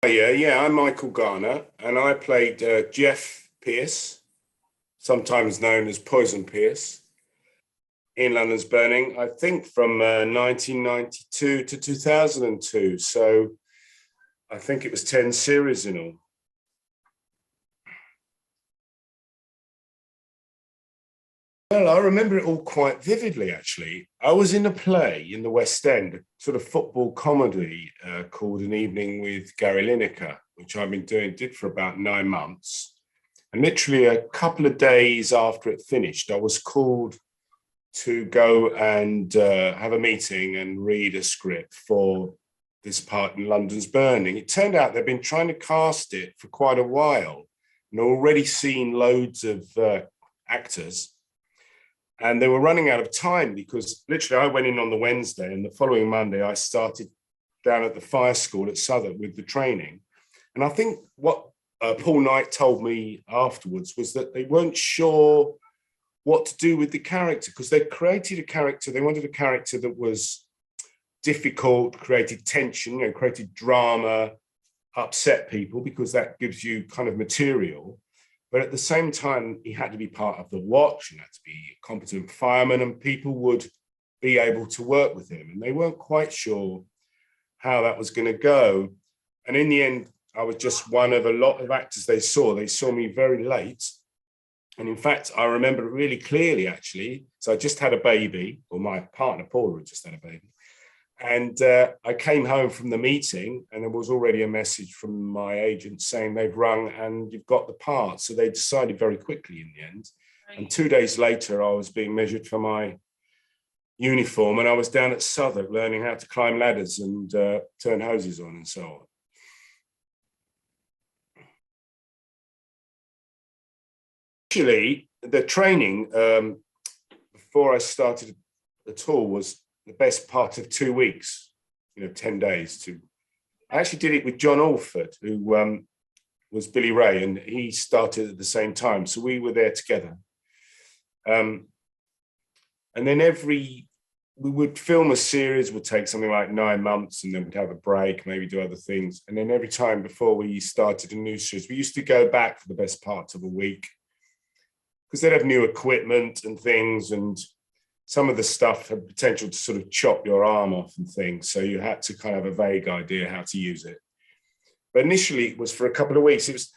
Yeah, I'm Michael Garner, and I played Geoff Pearce, sometimes known as Poison Pearce, in London's Burning, I think from 1992 to 2002. So I think it was 10 series in all. Well, I remember it all quite vividly, actually. I was in a play in the West End, sort of football comedy called An Evening with Gary Lineker, which I've been did for about 9 months. And literally a couple of days after it finished, I was called to go and have a meeting and read a script for this part in London's Burning. It turned out they've been trying to cast it for quite a while and already seen loads of actors. And they were running out of time because literally I went in on the Wednesday and the following Monday I started down at the fire school at Southwark with the training. And I think what Paul Knight told me afterwards was that they weren't sure what to do with the character because they created a character. They wanted a character that was difficult, created tension, created drama, upset people because that gives you kind of material. But at the same time, he had to be part of the watch and had to be a competent fireman, and people would be able to work with him. And they weren't quite sure how that was going to go. And in the end, I was just one of a lot of actors they saw. They saw me very late. And in fact, I remember it really clearly, actually. So I just had a baby, or my partner, Paula, had just had a baby. And I came home from the meeting and there was already a message from my agent saying they've rung and you've got the part. So they decided very quickly in the end. Right. And 2 days later, I was being measured for my uniform and I was down at Southwark learning how to climb ladders and turn hoses on and so on. Actually, the training before I started at all was the best part of 2 weeks, 10 days to. I actually did it with John Alford, who was Billy Ray, and he started at the same time. So we were there together. And then we would film a series, would take something like 9 months, and then we'd have a break, maybe do other things. And then every time before we started a new series, we used to go back for the best part of a week because they'd have new equipment and things, and some of the stuff had potential to sort of chop your arm off and things. So you had to kind of have a vague idea how to use it. But initially it was for a couple of weeks.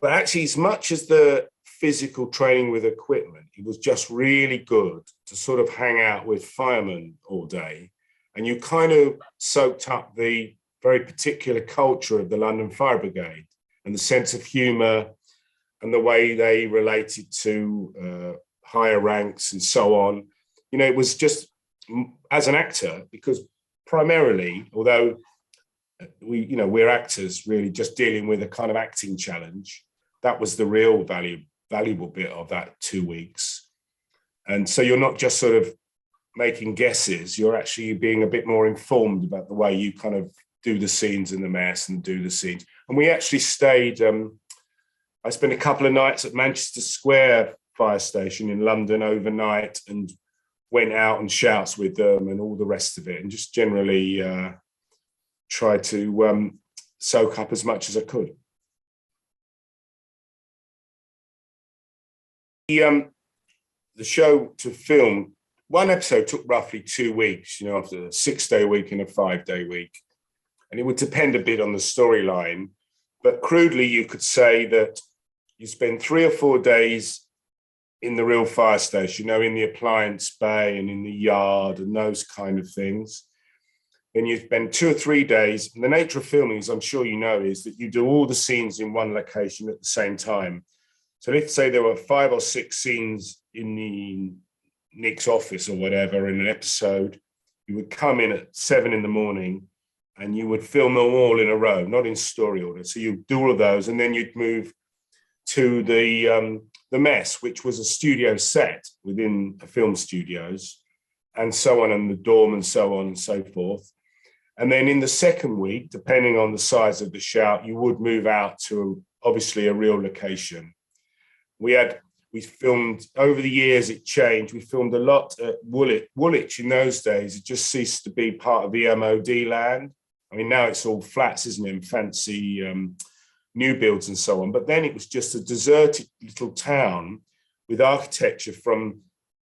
But actually, as much as the physical training with equipment, it was just really good to sort of hang out with firemen all day. And you kind of soaked up the very particular culture of the London Fire Brigade and the sense of humor and the way they related to higher ranks and so on. It was just, as an actor, because primarily, although we're actors really just dealing with a kind of acting challenge, that was the real valuable bit of that 2 weeks. And so you're not just sort of making guesses, you're actually being a bit more informed about the way you kind of do the scenes in the mess and do the scenes. And we actually stayed, I spent a couple of nights at Manchester Square fire station in London overnight and went out and shouts with them and all the rest of it, and just generally tried to soak up as much as I could. The show to film, one episode took roughly 2 weeks, after a 6-day week and a 5-day week. And it would depend a bit on the storyline. But crudely, you could say that you spend 3 or 4 days in the real fire station, in the appliance bay and in the yard and those kind of things. Then you spend 2 or 3 days. And the nature of filming, as I'm sure you know, is that you do all the scenes in one location at the same time. So let's say there were 5 or 6 scenes in the Nick's office or whatever in an episode. You would come in at 7 in the morning and you would film them all in a row, not in story order. So you'd do all of those and then you'd move to the mess, which was a studio set within a film studios, and so on, and the dorm and so on and so forth. And then in the second week, depending on the size of the shout, you would move out to obviously a real location. We filmed, over the years it changed. We filmed a lot at Woolwich in those days. It just ceased to be part of the MOD land. I mean, now it's all flats, isn't it, and fancy new builds and so on. But then it was just a deserted little town with architecture from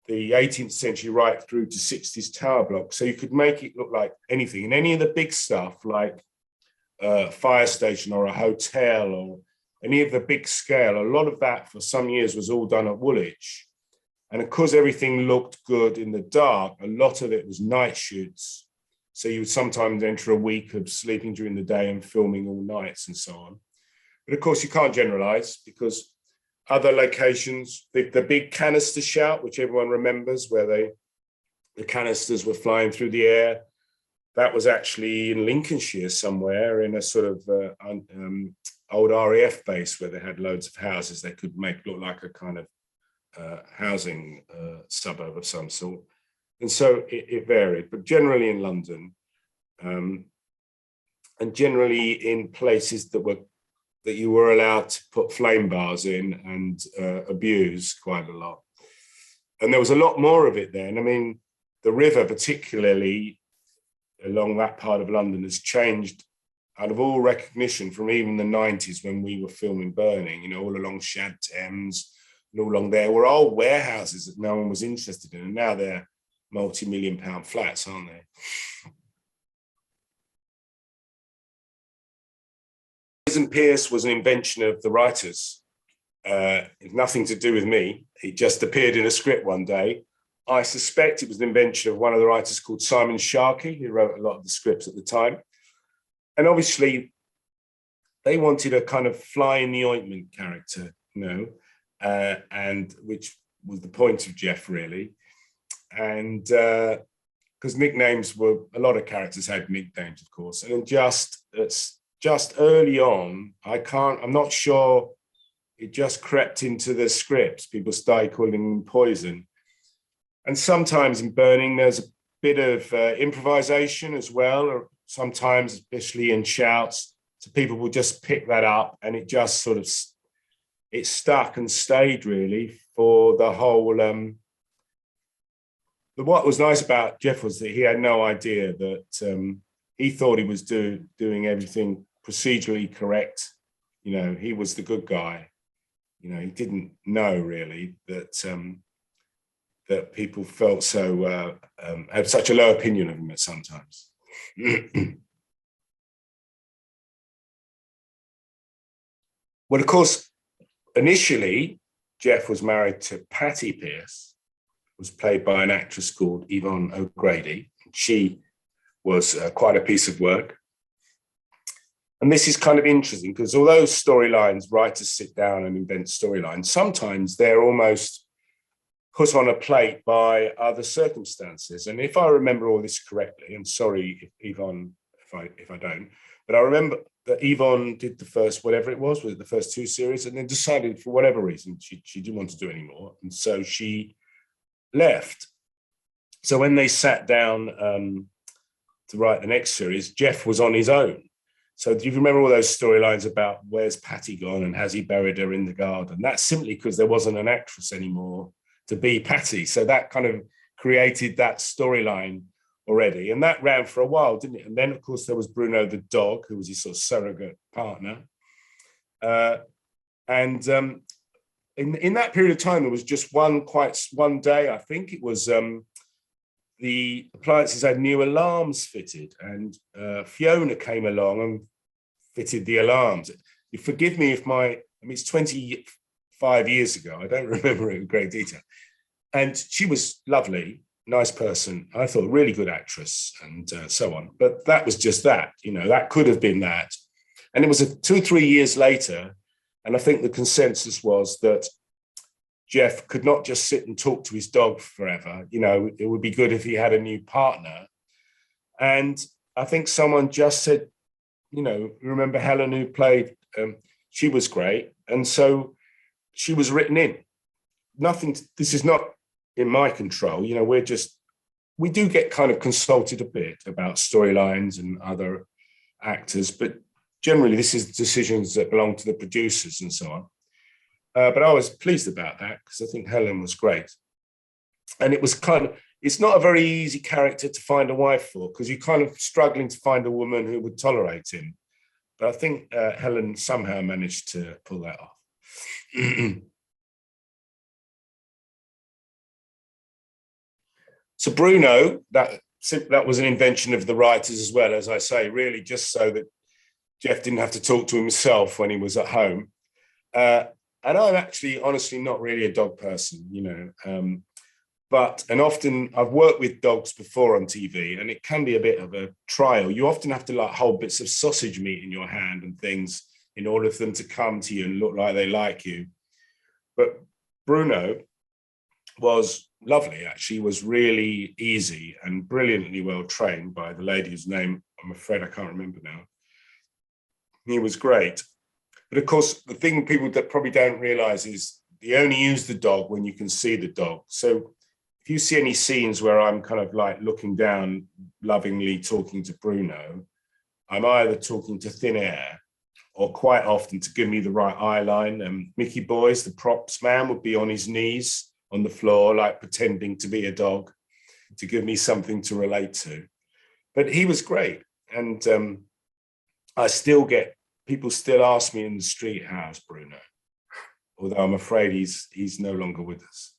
the 18th century right through to 60s tower blocks. So you could make it look like anything. And any of the big stuff like a fire station or a hotel or any of the big scale, a lot of that for some years was all done at Woolwich. And of course, everything looked good in the dark. A lot of it was night shoots. So you would sometimes enter a week of sleeping during the day and filming all nights and so on. But of course, you can't generalize because other locations, the big canister shout, which everyone remembers, where the canisters were flying through the air, that was actually in Lincolnshire somewhere in a sort of old RAF base where they had loads of houses they could make look like a kind of housing suburb of some sort. And so it varied, but generally in London, and generally in places that you were allowed to put flame bars in and abuse quite a lot. And there was a lot more of it then. I mean, the river, particularly along that part of London, has changed out of all recognition from even the 90s when we were filming Burning, you know, all along Shad Thames and all along there were old warehouses that no one was interested in. And now they're multi-million-pound flats, aren't they? Poison Pearce was an invention of the writers. It's nothing to do with me. It just appeared in a script one day. I suspect it was an invention of one of the writers called Simon Sharkey, who wrote a lot of the scripts at the time. And obviously, they wanted a kind of fly in the ointment character, you know, and which was the point of Geoff, really. And because nicknames were, a lot of characters had nicknames, of course. And just early on, I'm not sure, it just crept into the scripts. People started calling him Poison. And sometimes in Burning, there's a bit of improvisation as well, or sometimes, especially in shouts. So people will just pick that up and it just sort of, it stuck and stayed really for the whole. But what was nice about Geoff was that he had no idea that he thought he was doing everything procedurally correct. You know, he was the good guy. You know, he didn't know really that that people felt so had such a low opinion of him at sometimes. Well, of course, initially Geoff was married to Patty Pearce, was played by an actress called Yvonne O'Grady. She was quite a piece of work. And this is kind of interesting because although storylines, writers sit down and invent storylines, sometimes they're almost put on a plate by other circumstances. And if I remember all this correctly, and sorry, Yvonne, if I don't, but I remember that Yvonne did the first, whatever it was the first two series, and then decided for whatever reason she didn't want to do anymore. And so she left. So when they sat down to write the next series, Geoff was on his own. So do you remember all those storylines about where's Patty gone and has he buried her in the garden? That's simply because there wasn't an actress anymore to be Patty. So that kind of created that storyline already. And that ran for a while, didn't it? And then, of course, there was Bruno the dog, who was his sort of surrogate partner. In that period of time, there was just one day, I think it was the appliances had new alarms fitted, and Fiona came along and fitted the alarms. You forgive me if it's 25 years ago. I don't remember it in great detail. And she was lovely, nice person. I thought really good actress and so on. But that was just that, you know, that could have been that. And it was 2 or 3 years later. And I think the consensus was that Geoff could not just sit and talk to his dog forever. You know, it would be good if he had a new partner. And I think someone just said, you know, remember Helen who played, she was great. And so she was written in. This is not in my control. You know, we do get kind of consulted a bit about storylines and other actors, but generally this is decisions that belong to the producers and so on. But I was pleased about that because I think Helen was great. And it was kind of, it's not a very easy character to find a wife for, because you're kind of struggling to find a woman who would tolerate him. But I think Helen somehow managed to pull that off. So Bruno, that was an invention of the writers as well, as I say, really just so that Geoff didn't have to talk to himself when he was at home. And I'm actually, honestly, not really a dog person, and often I've worked with dogs before on TV, and it can be a bit of a trial. You often have to like hold bits of sausage meat in your hand and things in order for them to come to you and look like they like you. But Bruno was lovely, actually, was really easy and brilliantly well trained by the lady whose name I'm afraid I can't remember now. He was great. But of course, the thing people that probably don't realize is you only use the dog when you can see the dog. So if you see any scenes where I'm kind of like looking down, lovingly talking to Bruno, I'm either talking to thin air or quite often to give me the right eye line. Mickey Boys, the props man, would be on his knees on the floor, like pretending to be a dog to give me something to relate to. But he was great. And I still get, people still ask me in the street, how's Bruno? Although I'm afraid he's no longer with us.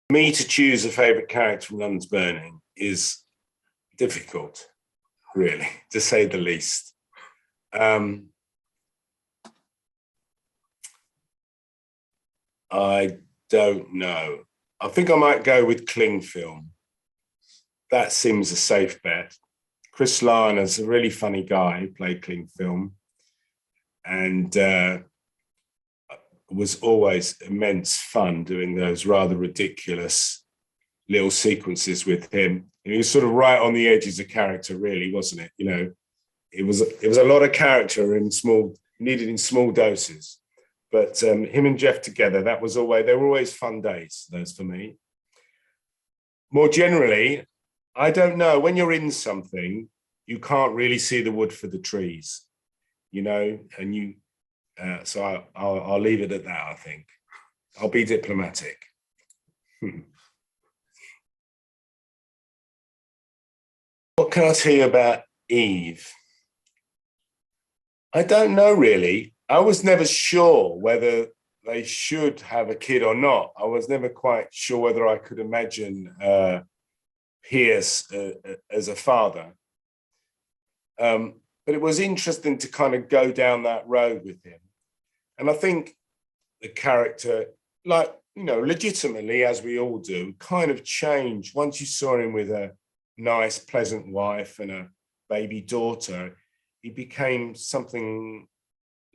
For me to choose a favorite character from London's Burning is difficult, really, to say the least. I don't know. I think I might go with Clingfilm. That seems a safe bet. Chris Larner's a really funny guy who played Clingfilm, and was always immense fun doing those rather ridiculous little sequences with him. And he was sort of right on the edges of character, really, wasn't it? It was a lot of character needed in small doses. But him and Geoff together, they were always fun days, those for me. More generally, I don't know, when you're in something, you can't really see the wood for the trees, and so I'll leave it at that, I think. I'll be diplomatic. What can I tell you about Eve? I don't know, really. I was never sure whether they should have a kid or not. I was never quite sure whether I could imagine Pearce as a father. But it was interesting to kind of go down that road with him. And I think the character, legitimately, as we all do, kind of changed. Once you saw him with a nice, pleasant wife and a baby daughter, he became something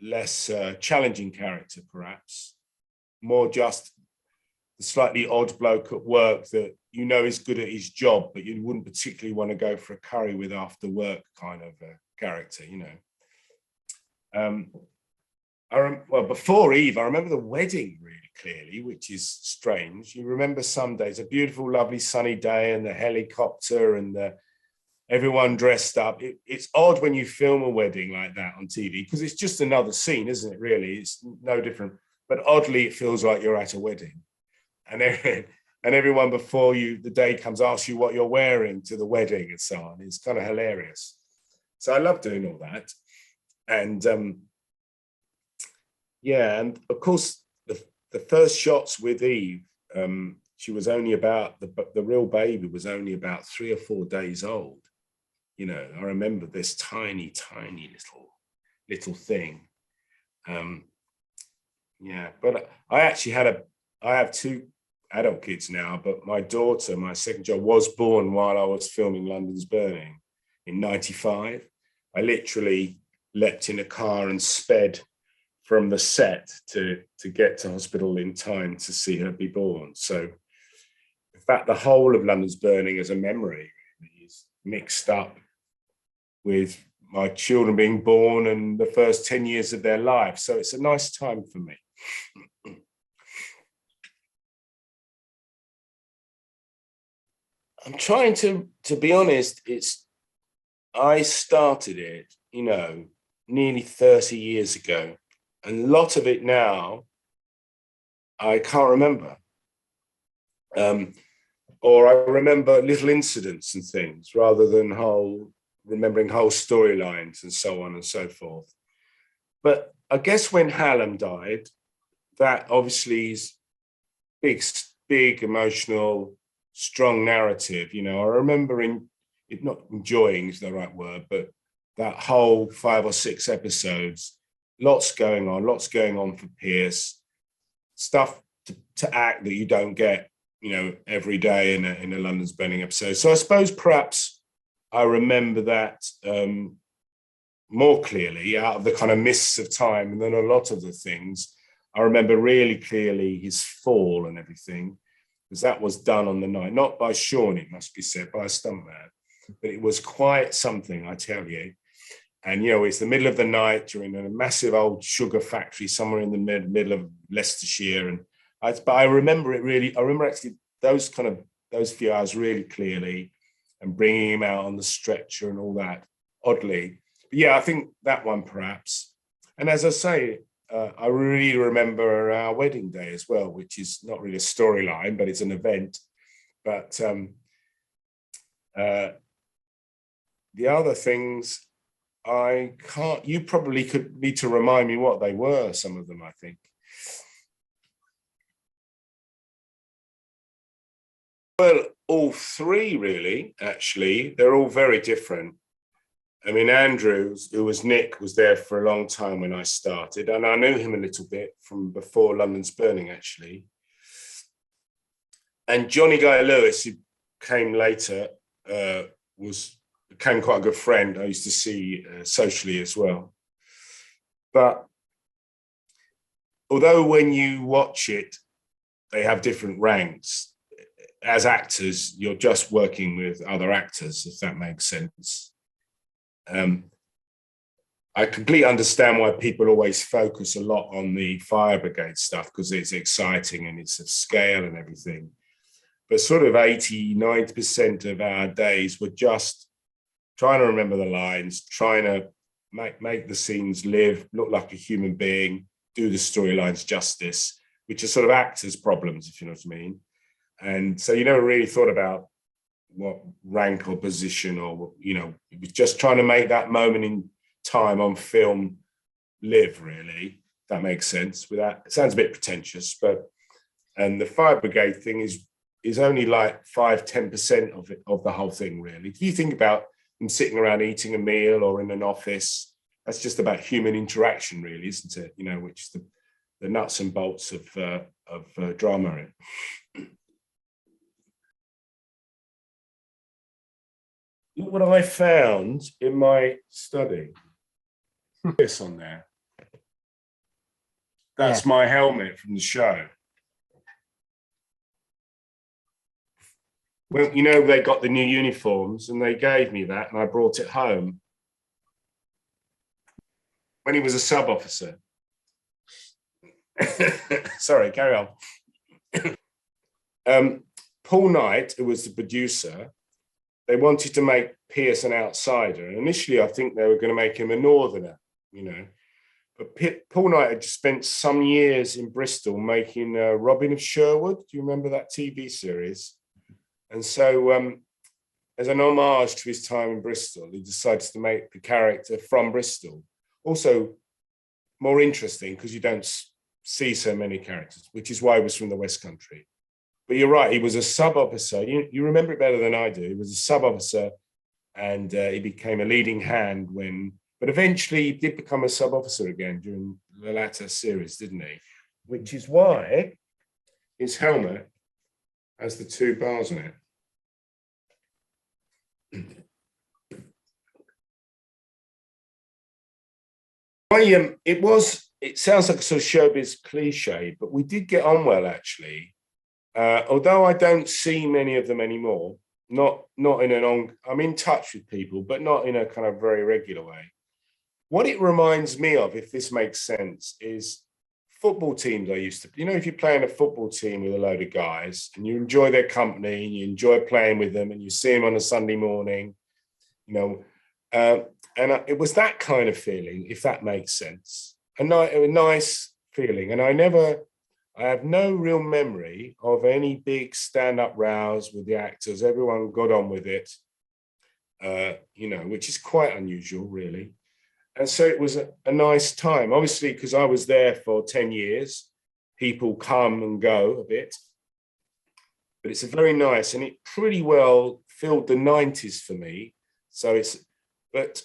less challenging character, perhaps. More just the slightly odd bloke at work that is good at his job, but you wouldn't particularly want to go for a curry with after work kind of character, before Eve, I remember the wedding really clearly, which is strange. You remember some days, a beautiful, lovely sunny day and the helicopter and everyone dressed up. It's odd when you film a wedding like that on TV because it's just another scene, isn't it, really? It's no different. But oddly, it feels like you're at a wedding. And everyone before the day comes, asks you what you're wearing to the wedding and so on. It's kind of hilarious. So I love doing all that. And and of course, the first shots with Eve, she was only about, the real baby was only about 3 or 4 days old. I remember this tiny, tiny little thing. But I have 2 adult kids now, but my daughter, my second child, was born while I was filming London's Burning in 95. I literally leapt in a car and sped from the set to get to hospital in time to see her be born. So in fact, the whole of London's Burning as a memory is mixed up with my children being born and the first 10 years of their life. So it's a nice time for me. I'm trying to be honest, I started it, nearly 30 years ago. And a lot of it now I can't remember. Or I remember little incidents and things rather than remembering whole storylines and so on and so forth. But I guess when Hallam died, that obviously is big emotional, strong narrative. You know, I remember it not enjoying is the right word, but that whole 5 or 6 episodes, lots going on for Pearce, stuff to act that you don't get, you know, every day in a London's Burning episode. So I suppose perhaps I remember that more clearly out of the kind of mists of time, and then a lot of the things I remember really clearly his fall and everything, because that was done on the night, not by Sean, it must be said, by a stuntman, but it was quite something, I tell you. And, you know, it's the middle of the night, you're in a massive old sugar factory somewhere in the middle of Leicestershire. And but I remember it really, I remember actually those few hours really clearly, and bringing him out on the stretcher and all that, oddly. But yeah, I think that one perhaps. And as I say, I really remember our wedding day as well, which is not really a storyline, but it's an event. But the other things, I can't, you probably could need to remind me what they were, some of them, I think. Well, all three really, actually, they're all very different. I mean, Andrews, who was Nick, was there for a long time when I started, and I knew him a little bit from before London's Burning, actually. And Johnny Guy Lewis, who came later, became quite a good friend. I used to see socially as well. But although when you watch it, they have different ranks, as actors, you're just working with other actors, if that makes sense. I completely understand why people always focus a lot on the fire brigade stuff, because it's exciting and it's of scale and everything. But sort of 80, 90% of our days were just trying to remember the lines, trying to make the scenes live, look like a human being, do the storylines justice, which are sort of actors' problems, if you know what I mean. And so you never really thought about what rank or position, or, you know, it was just trying to make that moment in time on film live, really. That makes sense. Without, it sounds a bit pretentious, but, and the fire brigade thing is only like 5-10% of it, of the whole thing, really. If you think about them sitting around eating a meal or in an office, that's just about human interaction, really, isn't it? You know, which is the nuts and bolts of drama. Look what I found in my study. This on there. That's my helmet from the show. Well, you know, they got the new uniforms and they gave me that, and I brought it home when he was a sub officer. Sorry, carry on. Paul Knight, who was the producer, they wanted to make Pearce an outsider. And initially, I think they were going to make him a northerner, you know. But Paul Knight had spent some years in Bristol making Robin of Sherwood. Do you remember that TV series? And so as an homage to his time in Bristol, he decided to make the character from Bristol. Also more interesting because you don't see so many characters, which is why he was from the West Country. But you're right, he was a sub-officer. You remember it better than I do. He was a sub-officer, and he became a leading hand but eventually he did become a sub-officer again during the latter series, didn't he? Which is why his helmet has the 2 bars on it. It sounds like a sort of showbiz cliche, but we did get on well, actually. Although I don't see many of them anymore, not in I'm in touch with people, but not in a kind of very regular way. What it reminds me of, if this makes sense, is football teams I used to, you know, if you're playing a football team with a load of guys and you enjoy their company and you enjoy playing with them and you see them on a Sunday morning, you know, it was that kind of feeling, if that makes sense. A nice feeling. And I I have no real memory of any big stand-up rows with the actors. Everyone got on with it, which is quite unusual, really. And so it was a nice time. Obviously, because I was there for 10 years, people come and go a bit. But it's a very nice, and it pretty well filled the 90s for me. But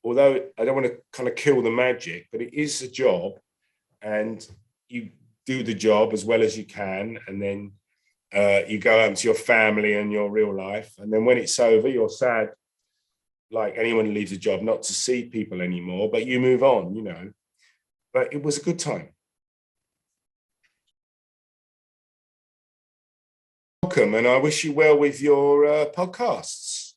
although I don't want to kind of kill the magic, but it is a job, and you do the job as well as you can, and then you go home to your family and your real life, and then when it's over, you're sad, like anyone who leaves a job, not to see people anymore, but you move on. But it was a good time. Welcome, and I wish you well with your podcasts.